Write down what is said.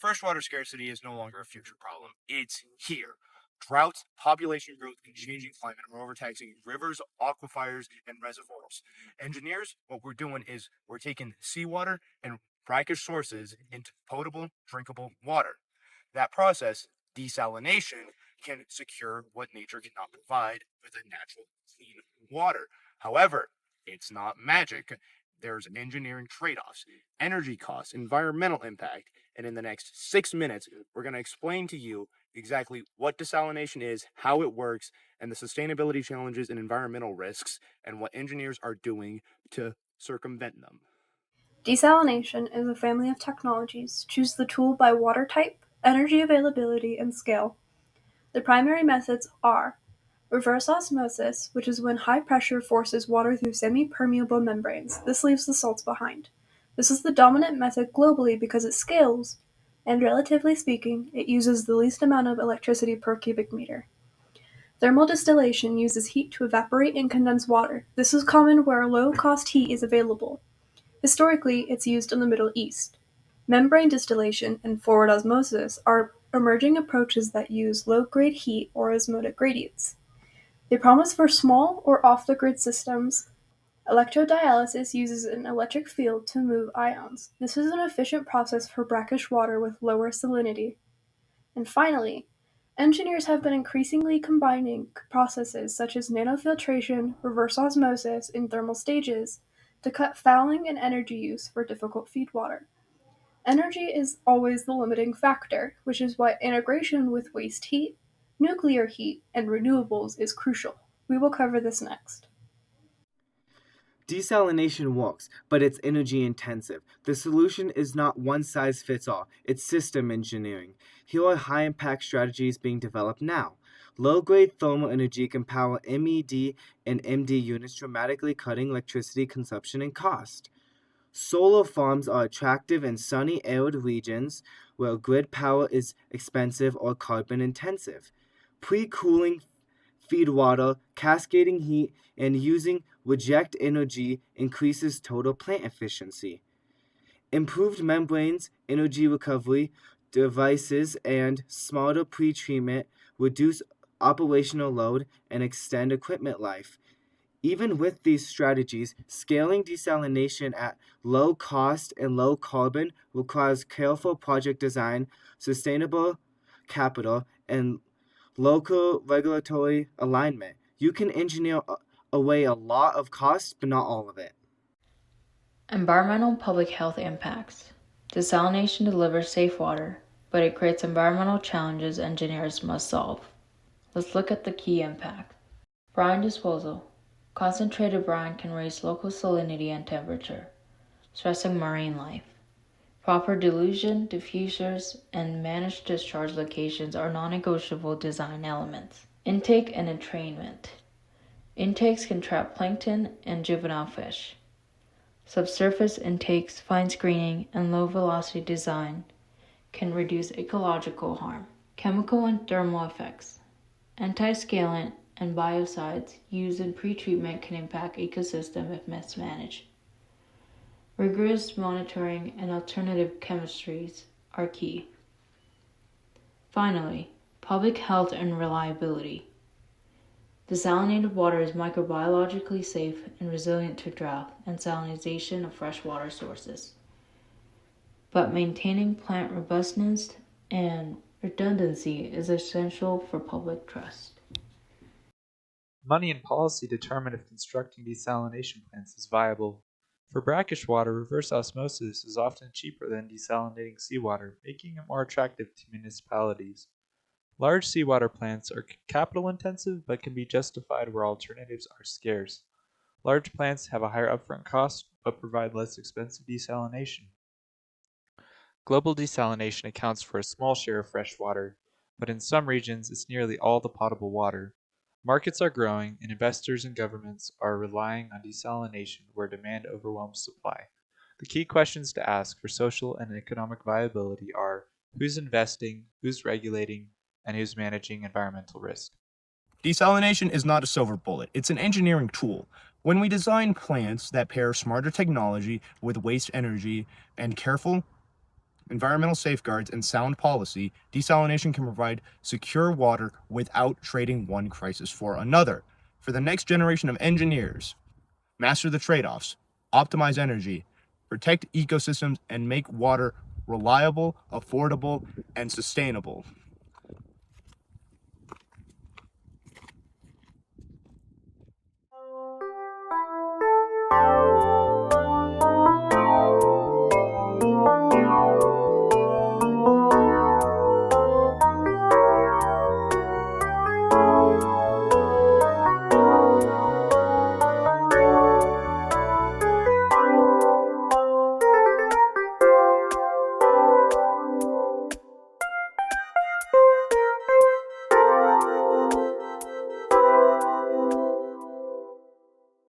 Freshwater scarcity is no longer a future problem. It's here. Droughts, population growth, and changing climate are overtaxing rivers, aquifers, and reservoirs. Engineers, what we're doing is we're taking seawater and brackish sources into potable, drinkable water. That process, desalination, can secure what nature cannot provide with a natural, clean water. However, it's not magic. There's engineering trade offs, energy costs, environmental impact, and in the next 6 minutes, we're going to explain to you exactly what desalination is, how it works, and the sustainability challenges and environmental risks, and what engineers are doing to circumvent them. Desalination is a family of technologies. Choose the tool by water type, energy availability, and scale. The primary methods are reverse osmosis, which is when high pressure forces water through semi-permeable membranes. This leaves the salts behind. This is the dominant method globally because it scales, and relatively speaking, it uses the least amount of electricity per cubic meter. Thermal distillation uses heat to evaporate and condense water. This is common where low-cost heat is available. Historically, it's used in the Middle East. Membrane distillation and forward osmosis are emerging approaches that use low-grade heat or osmotic gradients. They promise for small or off-the-grid systems. Electrodialysis uses an electric field to move ions. This is an efficient process for brackish water with lower salinity. And finally, engineers have been increasingly combining processes such as nanofiltration, reverse osmosis, and thermal stages to cut fouling and energy use for difficult feed water. Energy is always the limiting factor, which is why integration with waste heat, nuclear heat, and renewables is crucial. We will cover this next. Desalination works, but it's energy intensive. The solution is not one size fits all, it's system engineering. Here are high impact strategies being developed now. Low grade thermal energy can power MED and MD units, dramatically cutting electricity consumption and cost. Solar farms are attractive in sunny, arid regions where grid power is expensive or carbon intensive. Pre cooling feed water, cascading heat, and using reject energy increases total plant efficiency. Improved membranes, energy recovery devices, and smarter pretreatment reduce operational load and extend equipment life. Even with these strategies, scaling desalination at low cost and low carbon requires careful project design, sustainable capital, and local regulatory alignment. You can engineer away a lot of cost, but not all of it. Environmental public health impacts. Desalination delivers safe water, but it creates environmental challenges engineers must solve. Let's look at the key impacts. Brine disposal. Concentrated brine can raise local salinity and temperature, stressing marine life. Proper dilution, diffusers, and managed discharge locations are non-negotiable design elements. Intake and entrainment. Intakes can trap plankton and juvenile fish. Subsurface intakes, fine screening, and low-velocity design can reduce ecological harm. Chemical and thermal effects. Anti-scalant and biocides used in pretreatment can impact ecosystem if mismanaged. Rigorous monitoring and alternative chemistries are key. Finally, public health and reliability. Desalinated water is microbiologically safe and resilient to drought and salinization of freshwater sources. But maintaining plant robustness and redundancy is essential for public trust. Money and policy determine if constructing desalination plants is viable. For brackish water, reverse osmosis is often cheaper than desalinating seawater, making it more attractive to municipalities. Large seawater plants are capital intensive but can be justified where alternatives are scarce. Large plants have a higher upfront cost but provide less expensive desalination. Global desalination accounts for a small share of fresh water, but in some regions it's nearly all the potable water. Markets are growing, and investors and governments are relying on desalination where demand overwhelms supply. The key questions to ask for social and economic viability are who's investing, who's regulating, and who's managing environmental risk. Desalination is not a silver bullet, it's an engineering tool. When we design plants that pair smarter technology with waste energy and careful environmental safeguards, and sound policy, desalination can provide secure water without trading one crisis for another. For the next generation of engineers, master the trade offs, optimize energy, protect ecosystems, and make water reliable, affordable, and sustainable.